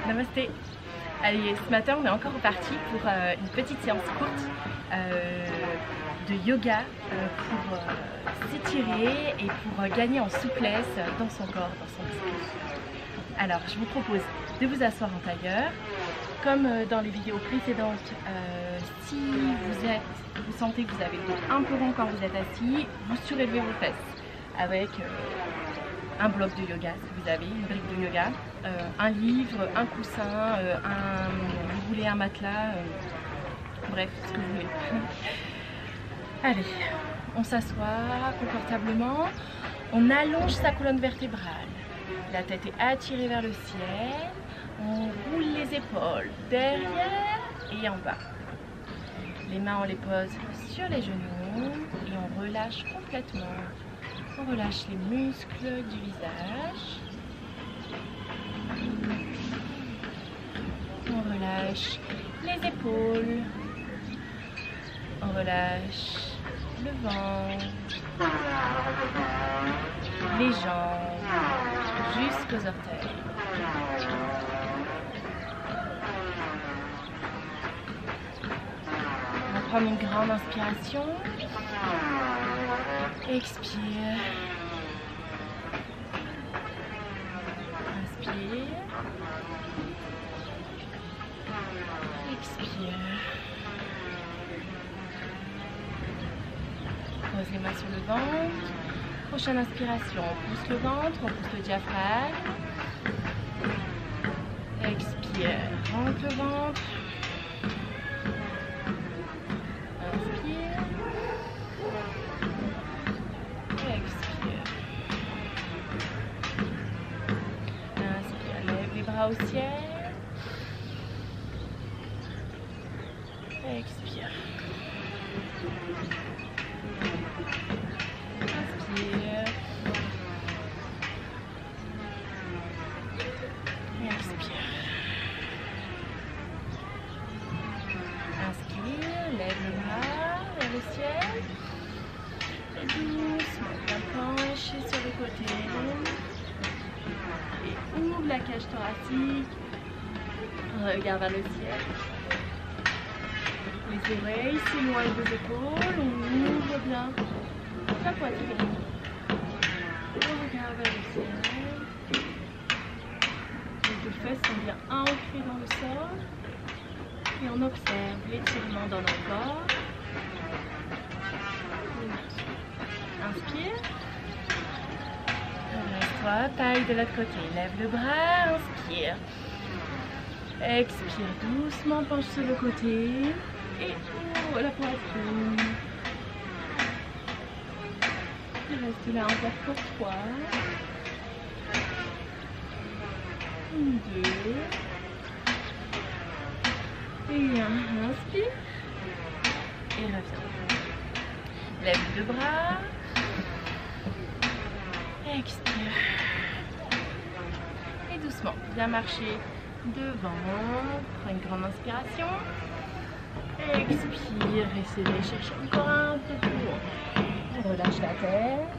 Namasté. Allez, ce matin on est encore reparti pour une petite séance courte de yoga pour s'étirer et pour gagner en souplesse dans son corps, dans son esprit. Alors je vous propose de vous asseoir en tailleur. Comme dans les vidéos précédentes, si vous sentez que vous avez le dos un peu rond quand vous êtes assis, vous surélevez vos fesses avec un bloc de yoga si vous avez, une brique de yoga, un livre, un coussin, vous voulez un matelas, bref, ce que vous voulez. Allez, on s'assoit confortablement, on allonge sa colonne vertébrale, la tête est attirée vers le ciel, on roule les épaules derrière et en bas. Les mains on les pose sur les genoux et on relâche complètement. On relâche les muscles du visage. On relâche les épaules. On relâche le ventre, les jambes, jusqu'aux orteils. On va prendre une grande inspiration. Expire. Inspire. Expire. Pose les mains sur le ventre. Prochaine inspiration, on pousse le ventre, on pousse le diaphragme. Expire, rentre le ventre. Inspire. Expire. Inspire, lève les bras au ciel. Expire. Inspire. Expire. Inspire, lève le bras vers le ciel. Et doucement, bien pencher sur le côté. Et ouvre la cage thoracique. Regarde vers le ciel. Les oreilles s'éloignent des épaules. On ouvre bien la poitrine. On regarde vers le ciel. Les deux fesses sont bien ancrées dans le sol. Et on observe l'étirement dans notre corps. Inspire. Redresse-toi, taille de l'autre côté. Lève le bras, inspire. Expire doucement, penche sur le côté. Et ouvre la poitrine. Et reste là encore pour 3. 2. Et 1. Inspire. Et reviens. Lève le bras. Expire. Et doucement, bien marcher devant. Prends une grande inspiration. Expire. Essayez de chercher encore un peu plus loin. Relâche la tête.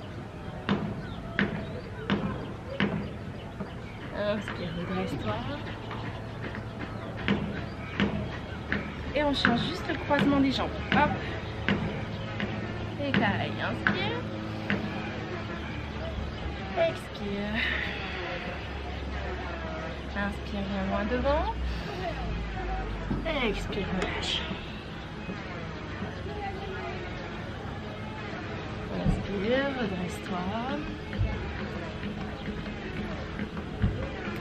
Inspire, redresse-toi. Et on change juste le croisement des jambes. Hop. Et pareil, inspire. Expire. Inspire, viens loin devant. Expire, relâche. Inspire, redresse-toi.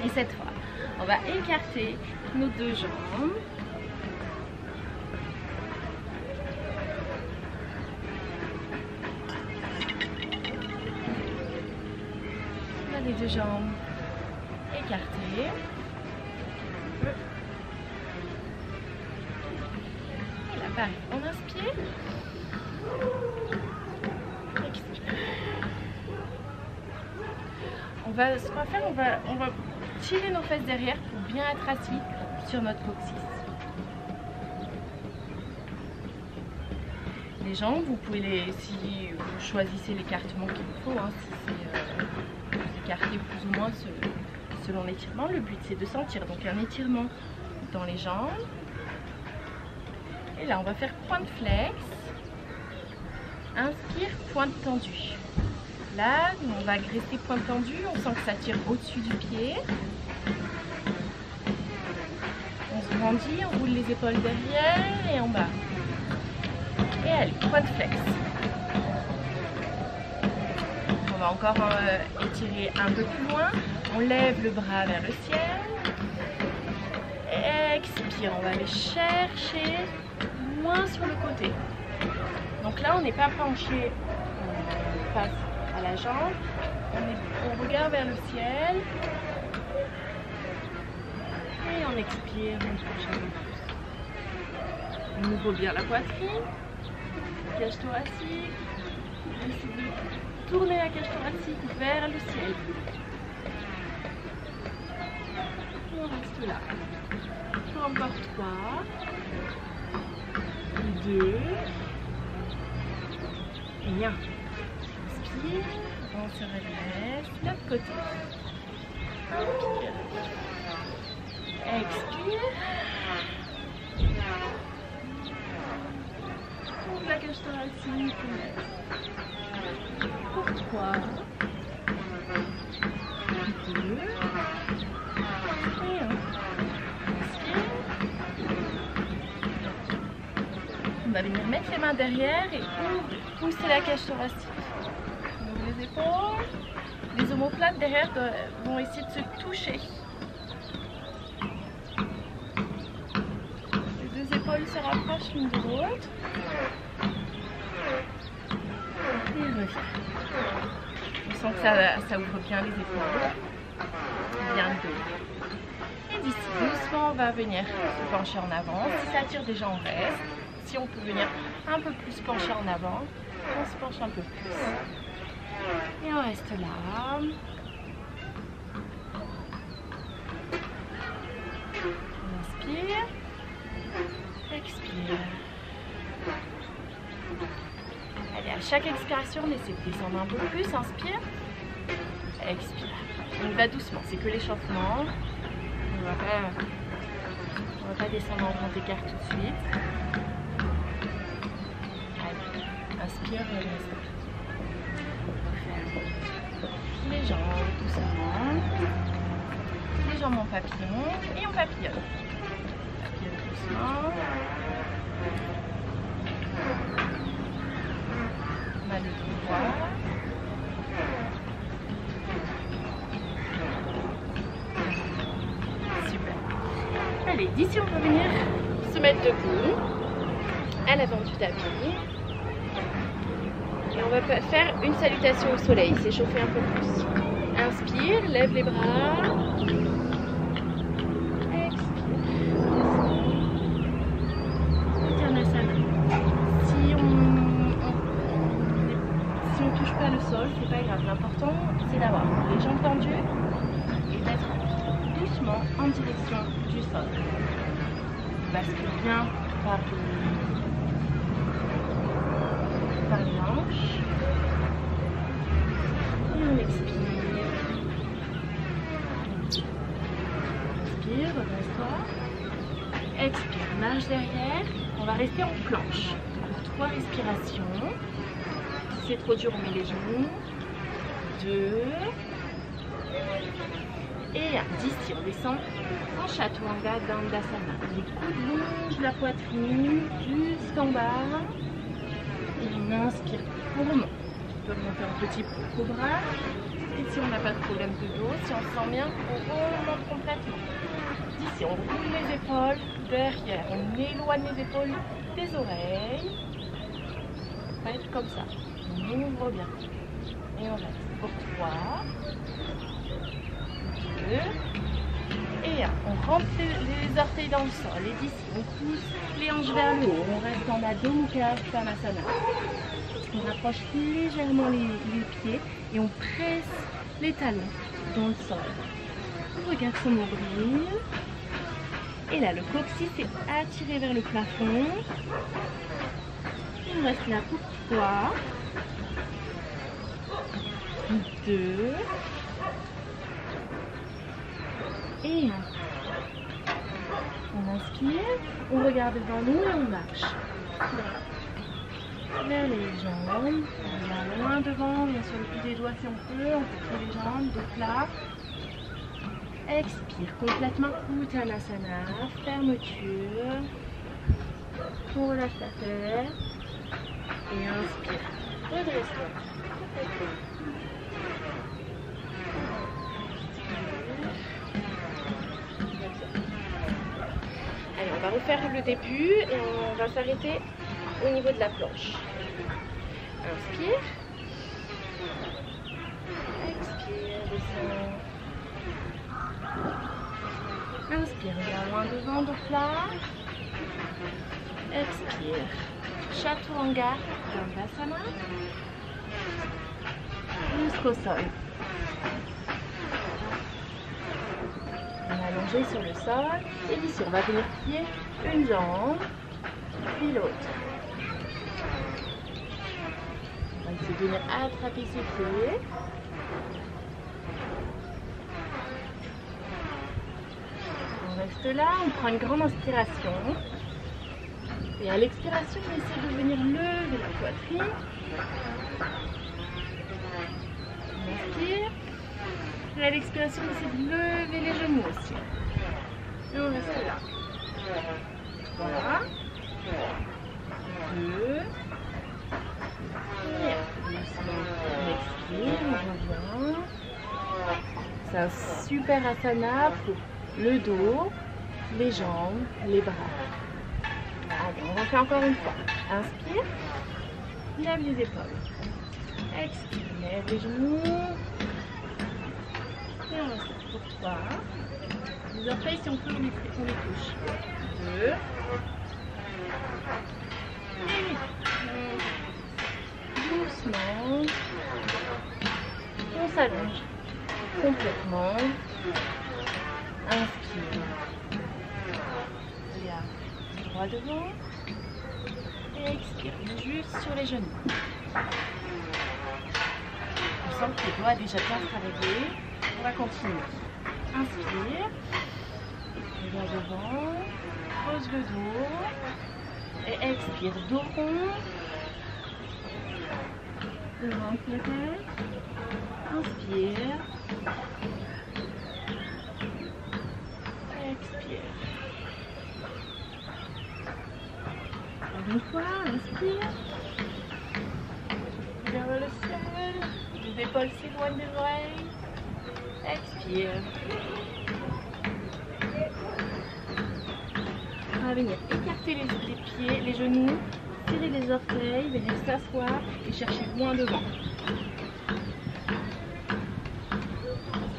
Et cette fois, on va écarter nos deux jambes. On a les deux jambes écartées. Et là, pareil, on inspire. Expire. Ce qu'on va faire, on va tirer nos fesses derrière pour bien être assis sur notre coccyx. Les jambes, vous pouvez si vous choisissez l'écartement qu'il vous faut, hein, si c'est vous écartez plus ou moins selon l'étirement. Le but c'est de sentir donc un étirement dans les jambes. Et là on va faire pointe flex. Inspire, pointe tendue. Là on va rester pointe tendue, on sent que ça tire au-dessus du pied. On se grandit, on roule les épaules derrière et en bas. Et allez, pointe flex. On va encore étirer un peu plus loin. On lève le bras vers le ciel. Expire, on va aller chercher loin sur le côté. Donc là, on n'est pas penché face à la jambe. On regarde vers le ciel. Et on expire, on penche un peu plus. On ouvre bien la poitrine. Cage thoracique. On essaie de tourner la cage thoracique vers le ciel. On reste là. Encore 3, 2 et 1. Inspire, on se relève, l'autre côté. Inspire. Expire. Ouvre la cage thoracique. Pour 3, 2 et 1. On va venir mettre les mains derrière et pousser la cage thoracique. On ouvre les épaules. Les omoplates derrière vont essayer de se toucher. Les deux épaules se rapprochent l'une de l'autre. Et revient. On sent que ça ouvre bien les épaules, bien le dos. Et d'ici, doucement, on va venir se pencher en avant. Si ça tire déjà, on reste. Si on peut venir un peu plus pencher en avant, on se penche un peu plus. Et on reste là. On inspire. Expire. Allez, à chaque expiration, on essaie de descendre un peu plus. Inspire. Expire. On y va doucement, c'est que l'échauffement. On ne va pas descendre en grand écart tout de suite. Inspire et reste. Les jambes doucement. Les jambes en papillon et on papillonne. Papillonne doucement. On a le dos droit. Super. Allez, d'ici on peut venir se mettre debout à l'avant du tapis. Et on va faire une salutation au soleil, s'échauffer un peu plus. Inspire, lève les bras. Expire. Uttanasana. Si on ne touche pas le sol, c'est pas grave. L'important, c'est d'avoir les jambes tendues et d'être doucement en direction du sol. On bascule bien par les hanches. Et on expire. Inspire, redresse-toi. Expire, marche derrière. On va rester en planche pour 3 respirations. Si c'est trop dur, on met les genoux. 2 et 1. D'ici, on descend en Chaturanga Dandasana. Les coudes longent la poitrine jusqu'en bas. Et on inspire pour remonter. On peut remonter en petit cobra. Et si on n'a pas de problème de dos, si on se sent bien, on remonte complètement. D'ici, on roule les épaules derrière. On éloigne les épaules des oreilles. On va être comme ça. On ouvre bien. Et on reste pour 3, 2 et 1. On rentre les orteils dans le sol. Et d'ici, on pousse les hanches vers le haut. On reste en Adho Mukha Svanasana. On rapproche légèrement les pieds et on presse les talons dans le sol. On regarde son nombril. Et là, le coccyx est attiré vers le plafond. On reste là pour 3, 2 Et 1. On inspire, on regarde devant nous et on marche. Vers les jambes, on va loin devant, bien sur le bout des doigts si on peut, on fait les jambes, dos plat. Expire complètement, Uttanasana, fermeture. On relâche la tête. Et inspire, redresse-toi. Allez, on va refaire le début et on va s'arrêter au niveau de la planche. Inspire. Expire, descends. Inspire, regarde loin devant, dos plat. Expire. Chaturanga, Dandasana. Jusqu'au sol. On est allongé sur le sol. Et ici, on va venir plier une jambe, puis l'autre. On va essayer de venir attraper ses pieds. On reste là, on prend une grande inspiration. Et à l'expiration, on essaie de venir lever la poitrine. On inspire. Et à l'expiration, on essaie de lever les genoux aussi. Et on reste là. 3, 2, et on expire, on revient. C'est un super asana pour le dos, les jambes, les bras. Allez, on va faire encore une fois. Inspire, lève les épaules. Expire, lève les genoux. Et on reste là pour 3. Les orteils, si on peut, on les touche. 2. Et 8. Doucement. On s'allonge complètement. Inspire. Regarde droit devant. Et expire juste sur les genoux. On sent que les doigts déjà bien travaillés. On va continuer. Inspire. Regarde devant. Pose le dos. Et expire. Dos rond. Le ventre la tête. Inspire. Expire. Encore une fois, inspire. Regarde le ciel. Les épaules s'éloignent des oreilles. Expire. On va venir écarter les pieds, les genoux, tirer les orteils, venir s'asseoir et chercher loin devant.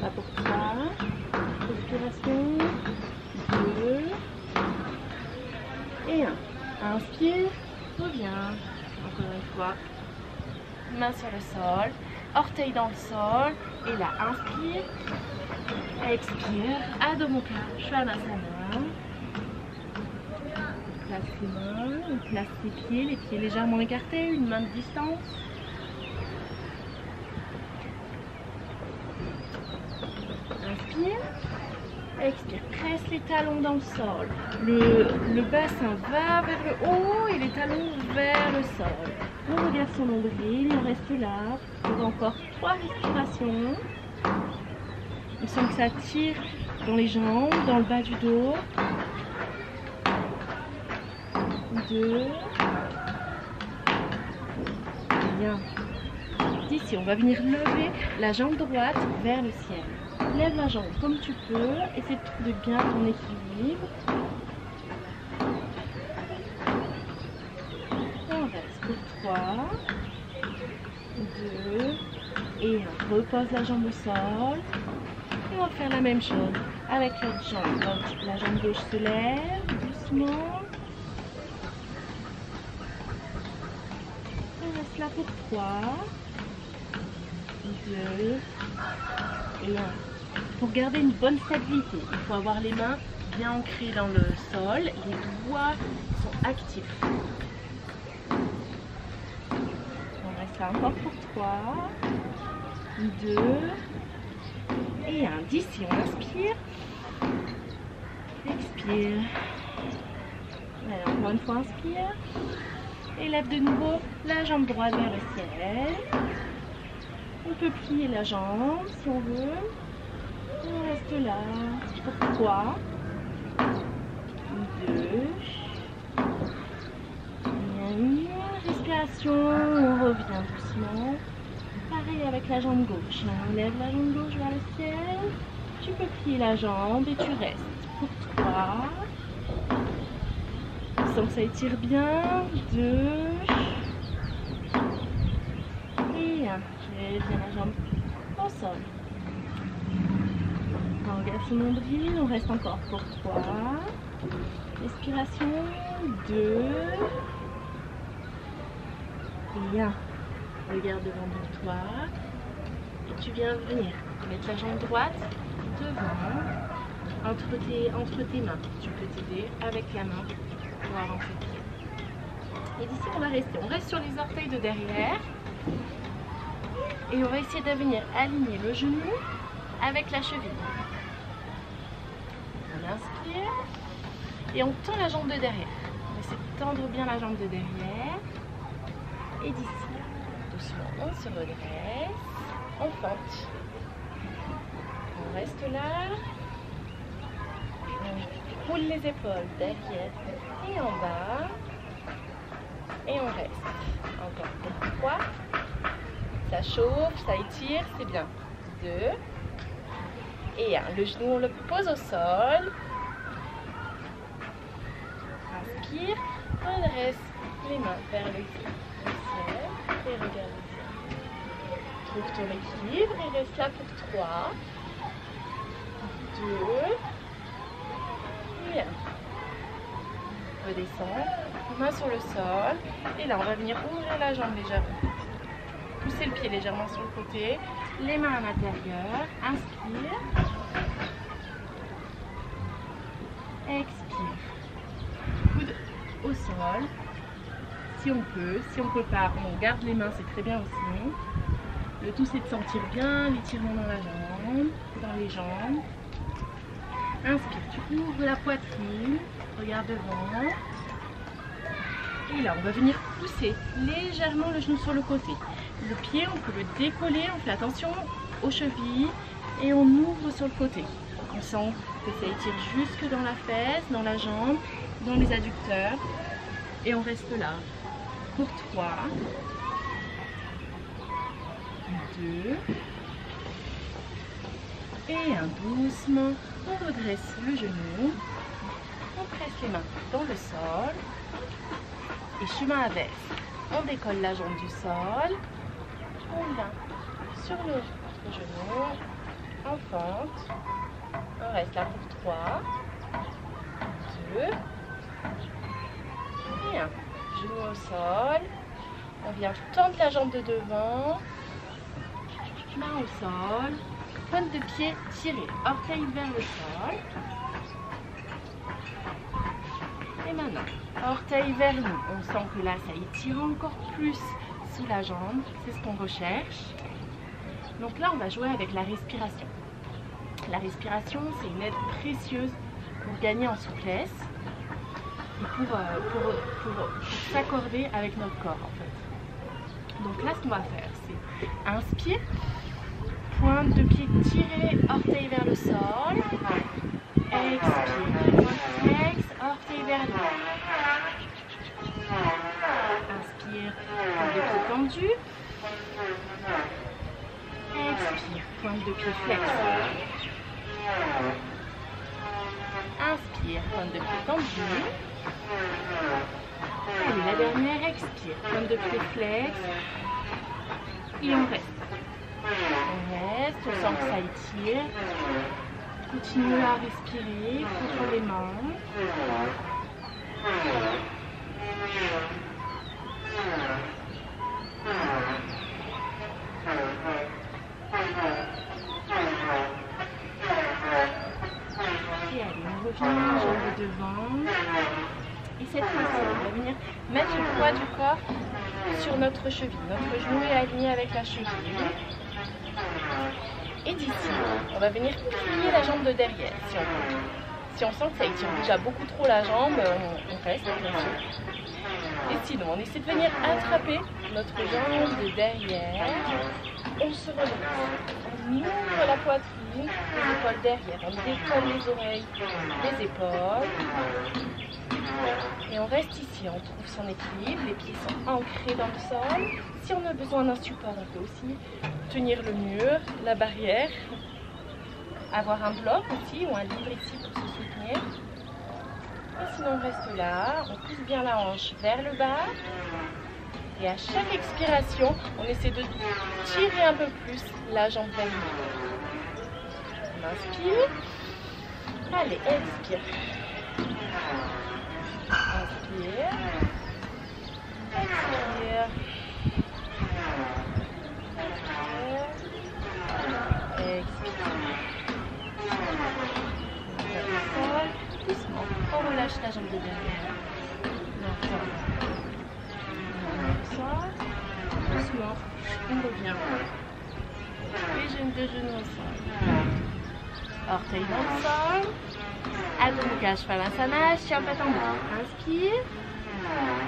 Ça pour 3. Respiration. 2. Et 1. Inspire. Reviens. Encore une fois. Main sur le sol. Orteil dans le sol. Et là, inspire. Expire. Adho Mukha Svanasana. On place les mains. On place les pieds légèrement écartés. Une main de distance. Inspire. Expire, presse les talons dans le sol. Le bassin va vers le haut et les talons vers le sol. On regarde son nombril, on reste là pour encore 3 respirations. On sent que ça tire dans les jambes, dans le bas du dos. 2. Bien. Ici, on va venir lever la jambe droite vers le ciel. Lève la jambe comme tu peux, essaie de trouver bien ton équilibre. On reste pour 3, 2 et 1. Repose la jambe au sol. Et on va faire la même chose avec l'autre jambe. Donc, la jambe gauche se lève doucement. On reste là pour 3, 2 et 1. Pour garder une bonne stabilité, il faut avoir les mains bien ancrées dans le sol, les doigts sont actifs. On reste là encore pour 3, 2 et 1. D'ici, on inspire. Expire. Allez, encore une fois, inspire. Et lève de nouveau la jambe droite vers le ciel. On peut plier la jambe si on veut. On reste là pour 3, 2, 1. Respiration, on revient doucement. Pareil avec la jambe gauche. On lève la jambe gauche vers le ciel. Tu peux plier la jambe et tu restes pour 3. Donc ça étire bien. 2 et 1. Lève bien la jambe au sol. On regarde son nombril, on reste encore pour 3. Respiration. 2 et 1. Regarde devant toi. Et tu viens venir mettre la jambe droite devant, entre tes mains. Tu peux t'aider avec la main pour avancer le pied. Et d'ici, on va rester. On reste sur les orteils de derrière. Et on va essayer de venir aligner le genou avec la cheville. On inspire. Et on tend la jambe de derrière. On essaie de tendre bien la jambe de derrière. Et d'ici, doucement, on se redresse. On fente. On reste là. On roule les épaules derrière et en bas. Et on reste. Encore pour 3. Ça chauffe, ça étire, c'est bien. 2 et 1. Le genou, on le pose au sol. Inspire, redresse les mains vers le ciel et regarde le ciel. Trouve ton équilibre et reste là pour 3, 2 et 1. Redescends, main sur le sol. Et là, on va venir ouvrir la jambe légèrement. Pousser le pied légèrement sur le côté. Les mains à l'intérieur. Inspire. Expire. Coude au sol. Si on peut. Si on ne peut pas, on garde les mains, c'est très bien aussi. Le tout, c'est de sentir bien l'étirement dans la jambe, dans les jambes. Inspire. Tu ouvres la poitrine. Regarde devant. Et là, on va venir pousser légèrement le genou sur le côté. Le pied, on peut le décoller, on fait attention aux chevilles et on ouvre sur le côté. On sent que ça étire jusque dans la fesse, dans la jambe, dans les adducteurs. Et on reste là pour 3, 2 et 1. Doucement, on redresse le genou. On presse les mains dans le sol. Et chemin inverse. On décolle la jambe du sol. On vient sur le genou. On fente. On reste là pour 3, 2 et 1. Genou au sol. On vient tendre la jambe de devant. Main au sol. Pointe de pied tirée. Orteil vers le sol. Et maintenant, orteil vers nous. On sent que là, ça étire encore plus sous la jambe. C'est ce qu'on recherche. Donc là, on va jouer avec la respiration. La respiration, c'est une aide précieuse pour gagner en souplesse et pour s'accorder avec notre corps, en fait. Donc là, ce qu'on va faire, c'est inspire, pointe de pied tirée, orteil vers le sol. Expire, flex, orteil vers nous. Inspire, pointe de pied tendu. Expire, pointe de pied flex. Inspire, pointe de pied tendu. Allez, la dernière, expire, pointe de pied flex. Et on reste. On reste, on sent que ça étire. Continue à respirer, contre les mains. Et allez, on revient, jambe devant. Et cette fois-ci, on va venir mettre le poids du corps sur notre cheville. Notre genou est aligné avec la cheville. Et d'ici, on va venir plier la jambe de derrière, si on peut. Si on sent que ça étire déjà beaucoup trop la jambe, on reste bien sûr. Et sinon, on essaie de venir attraper notre jambe de derrière. On se redresse. On ouvre la poitrine, les épaules derrière. On décolle les oreilles, les épaules. Et on reste ici. On trouve son équilibre. Les pieds sont ancrés dans le sol. Si on a besoin d'un support, on peut aussi tenir le mur, la barrière. Avoir un bloc aussi ou un livre ici pour se soutenir. Et sinon on reste là, on pousse bien la hanche vers le bas. Et à chaque expiration, on essaie de tirer un peu plus la jambe vers le bas. On inspire. Allez, expire. Inspire. Expire. Expire. Expire. Doucement, on relâche la jambe de derrière. Ça. Doucement, on revient. Les jambes de genoux au sol. Orteils dans le sol. Adho Mukha Svanasana, chien patte en bas. Inspire.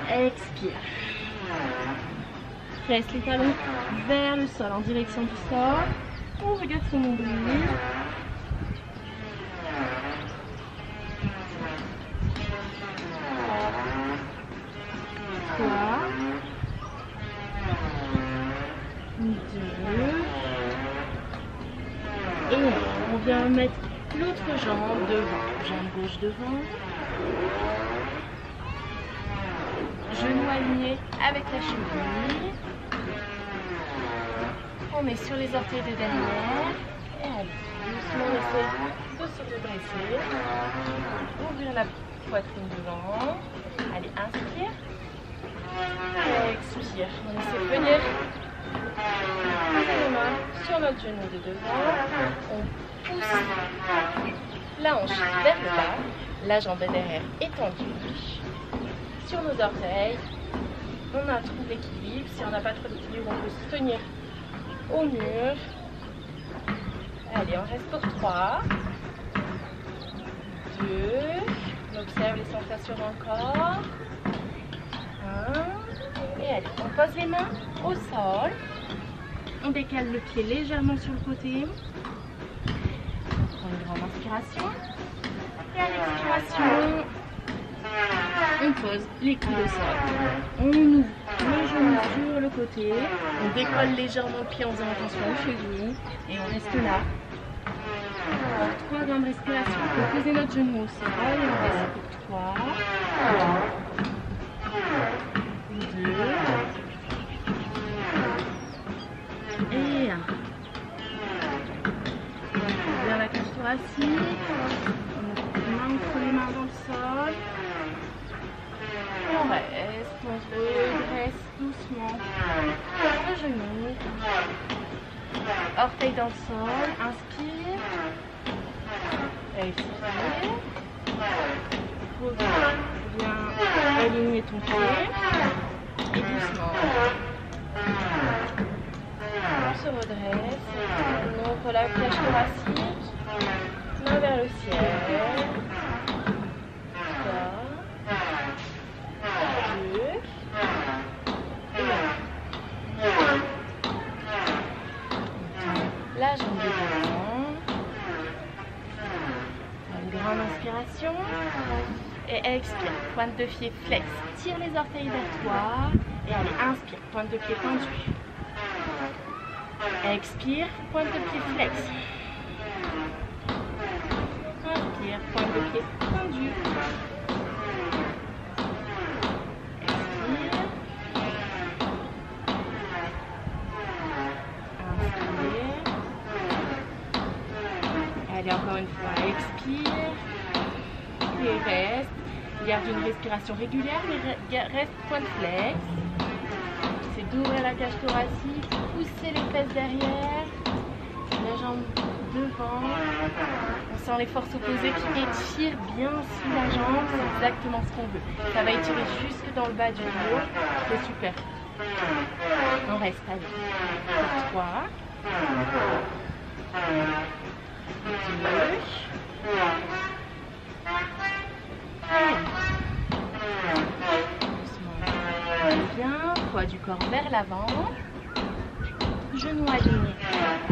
Expire. Reste les talons vers le sol, en direction du sol. On regarde son nombril. Et on vient mettre l'autre jambe devant, jambe gauche devant, genou aligné avec la cheville. On est sur les orteils de derrière. Et allez, doucement on essaie de se redresser. Ouvrir la poitrine devant. Allez, inspire. Expire. On essaie de venir poser les mains sur notre genou de devant. On pousse la hanche vers le bas. La jambe de derrière étendue. Sur nos orteils, on trouve l'équilibre. Si on n'a pas trop d'équilibre, on peut se tenir au mur. Allez, on reste pour 3, 2, on observe les sensations encore. 1, et allez, on pose les mains au sol. On décale le pied légèrement sur le côté. On prend une grande inspiration. Et à l'expiration, on pose les coudes au sol. On ouvre le genou sur le côté. On décolle légèrement le pied en faisant attention aux chevilles. Et on reste là. Pour 3 grandes respirations. On peut poser notre genou au sol. Et on reste pour 3, 2 et 1. Vers la cage thoracique. Main entre les mains dans le sol. Et on reste, on se redresse doucement. Le genou. Orteil dans le sol. Inspire. Expire. Reviens aligner ton pied. Et doucement. On se redresse. On ouvre la cage thoracique. Main vers le ciel. 2 et 1. La jambe de devant. Une grande inspiration. Et expire. Pointe de pied flex. Tire les orteils vers toi. Et allez, inspire. Pointe de pied tendue. Expire. Pointe de pied flex. Inspire. Pointe de pied tendue. Allez, encore une fois, expire et reste. Garde une respiration régulière, mais reste pointe flex. C'est d'ouvrir la cage thoracique, pousser les fesses derrière, la jambe devant. On sent les forces opposées qui étirent bien sous la jambe, c'est exactement ce qu'on veut. Ça va étirer jusque dans le bas du dos, c'est super. On reste, allez, pour 3, 2, poids du corps vers l'avant. Genou aligné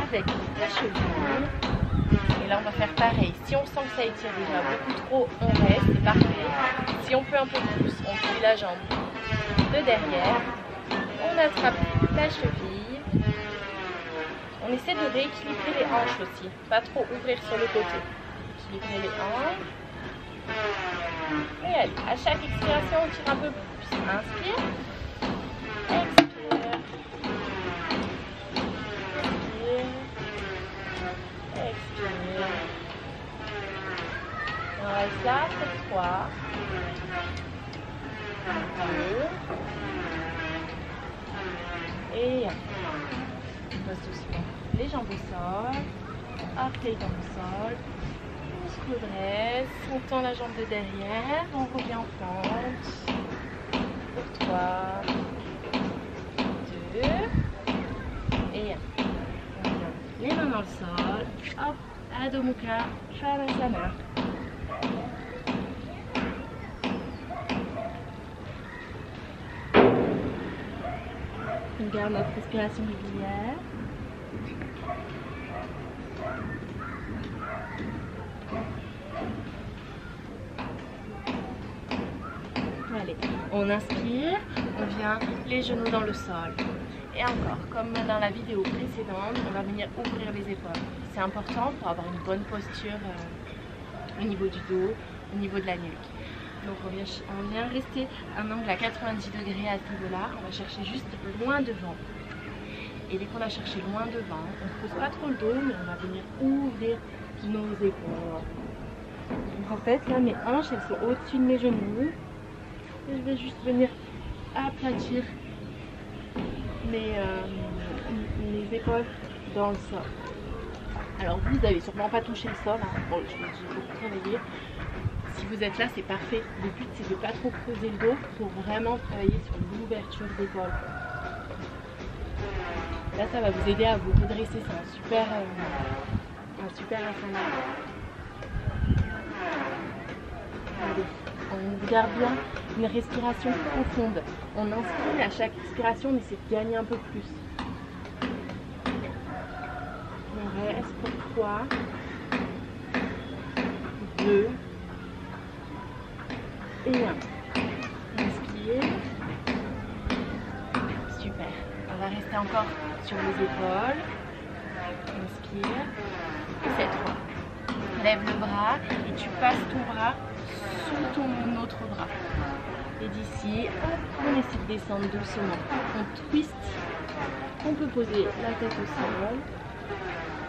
avec la cheville. Et là on va faire pareil. Si on sent que ça étire déjà beaucoup trop, on reste, c'est parfait. Si on peut un peu plus, on plie la jambe de derrière. On attrape la cheville. On essaie de rééquilibrer les hanches aussi. Pas trop ouvrir sur le côté. Équilibrer les hanches. Et allez, à chaque expiration, on tire un peu plus. Inspire. Expire. Expire. On reste là pour 3, 2, et on pose doucement les jambes au sol, orteils dans le sol, on se redresse, on tend la jambe de derrière, on revient en pente, pour 3, 2, et 1. Les mains dans le sol, hop, Adho Mukha Svanasana. On garde notre respiration régulière. Allez, on inspire, on vient les genoux dans le sol. Et encore, comme dans la vidéo précédente, on va venir ouvrir les épaules. C'est important pour avoir une bonne posture au niveau du dos, au niveau de la nuque. Donc on vient rester un angle à 90 degrés à ce niveau-là. On va chercher juste loin devant. Et dès qu'on a cherché loin devant, on ne pose pas trop le dos, mais on va venir ouvrir nos épaules. Donc en fait, là, mes hanches, elles sont au-dessus de mes genoux. Et je vais juste venir aplatir mes épaules dans le sol. Alors vous n'allez sûrement pas toucher le sol, hein. Bon, j'ai beaucoup travaillé. Si vous êtes là, c'est parfait. Le but, c'est de ne pas trop creuser le dos pour vraiment travailler sur l'ouverture d'épaule. Là, ça va vous aider à vous redresser. C'est un super asana. Allez, on garde bien une respiration profonde. On inspire, à chaque expiration, on essaie de gagner un peu plus. On reste pour 3, 2, et 1. Inspire. Super. On va rester encore sur les épaules. Inspire. Et c'est 3. Lève le bras et tu passes ton bras sous ton autre bras. Et d'ici, on essaie de descendre doucement. On twist. On peut poser la tête au sol.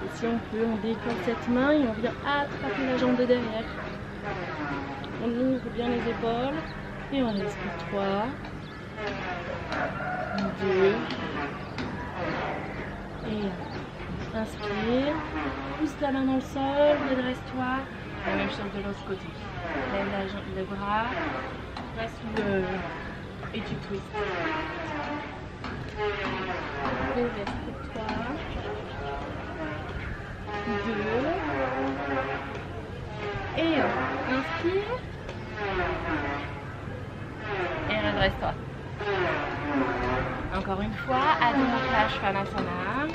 Et si on peut, on décolle cette main et on vient attraper la jambe de derrière. On ouvre bien les épaules et on respire 3, 2 et 1. Inspire, pousse ta main dans le sol, redresse-toi. La même chose de l'autre côté. Lève le bras, passe le et tu twistes. Et respire 3, 2 et 1. Inspire. Et redresse-toi. Encore une fois, Adho Mukha Svanasana.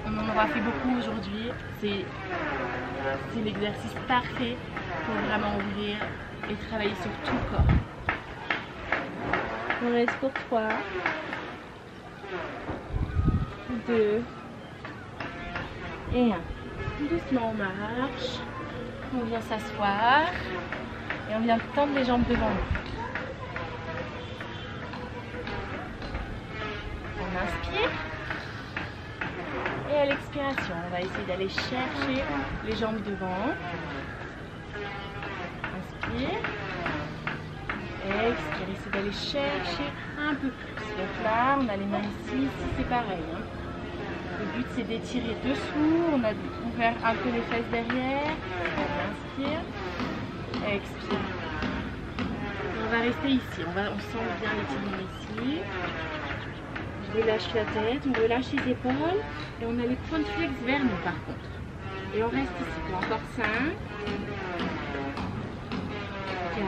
On en aura fait beaucoup aujourd'hui. C'est l'exercice parfait pour vraiment ouvrir et travailler sur tout le corps. On reste pour 3, 2 et 1. Doucement on marche. On vient s'asseoir. Et on vient tendre les jambes devant nous. On inspire. Et à l'expiration, on va essayer d'aller chercher les jambes devant. Inspire. Et expire. Essaye d'aller chercher un peu plus. Donc là, on a les mains ici. Ici, c'est pareil. Hein. Le but, c'est d'étirer dessous. On a ouvert un peu les fesses derrière. On inspire. Et expire. On va rester ici. On sent bien l'étirement ici. Je relâche la tête, on relâche les épaules et on a les points de flex vers nous par contre. Et on reste ici pour encore 5, 4,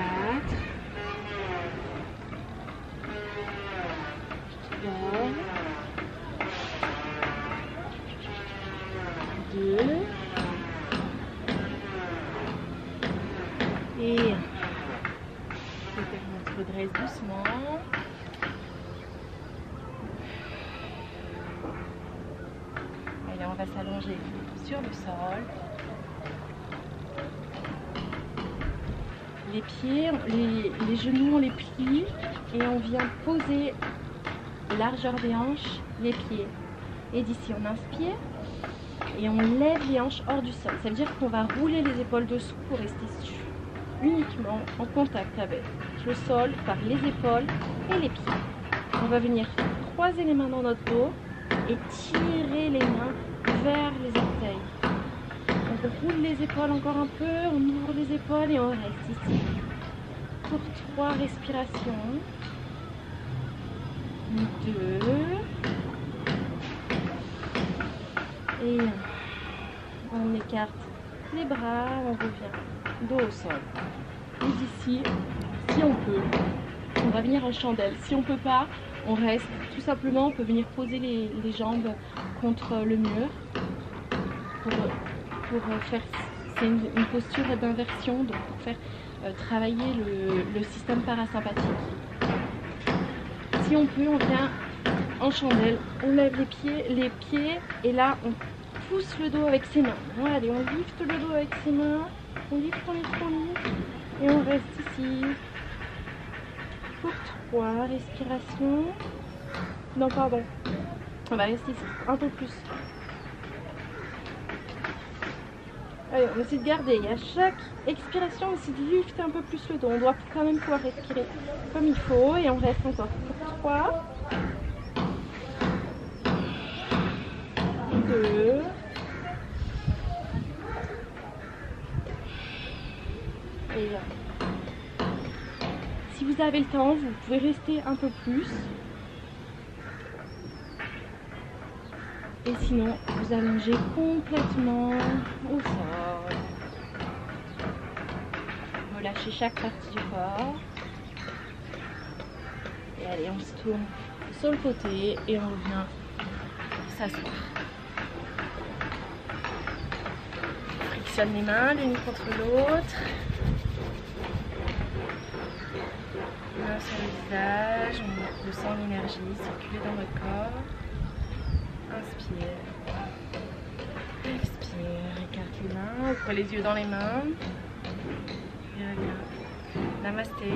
3, 2 et 1. Super, on se redresse doucement. Et là, on va s'allonger sur le sol. Les pieds, les genoux, on les plie et on vient poser largeur des hanches, les pieds. Et d'ici, on inspire et on lève les hanches hors du sol. Ça veut dire qu'on va rouler les épaules dessous pour rester uniquement en contact avec le sol par les épaules et les pieds. On va venir croiser les mains dans notre dos et tirer les mains vers les orteils. On roule les épaules encore un peu, on ouvre les épaules et on reste ici pour 3 respirations. 2 et 1. On écarte les bras, on revient dos au sol. Et d'ici, si on peut, on va venir en chandelle. Si on peut pas, on reste tout simplement, on peut venir poser les jambes contre le mur pour faire, c'est une posture d'inversion, donc pour faire travailler le système parasympathique. Si on peut, on vient en chandelle, on lève les pieds et là on pousse le dos avec ses mains. Voilà, allez, on lifte le dos avec ses mains, on lifte et on reste ici pour 3 respirations. Non, pardon, on va rester ici un peu plus. Allez, on essaie de garder, à chaque expiration, on essaie de lifter un peu plus le dos. On doit quand même pouvoir respirer comme il faut et on reste encore pour 3, 2, et 1. Si vous avez le temps, vous pouvez rester un peu plus. Et sinon, vous allongez complètement au sol. Relâchez chaque partie du corps. Et allez, on se tourne sur le côté et on vient s'asseoir. On frictionne les mains l'une contre l'autre. Main sur le visage, on ressent l'énergie circuler dans votre corps. Inspire, expire, écarte les mains, ouvre les yeux dans les mains et reviens. Namasté.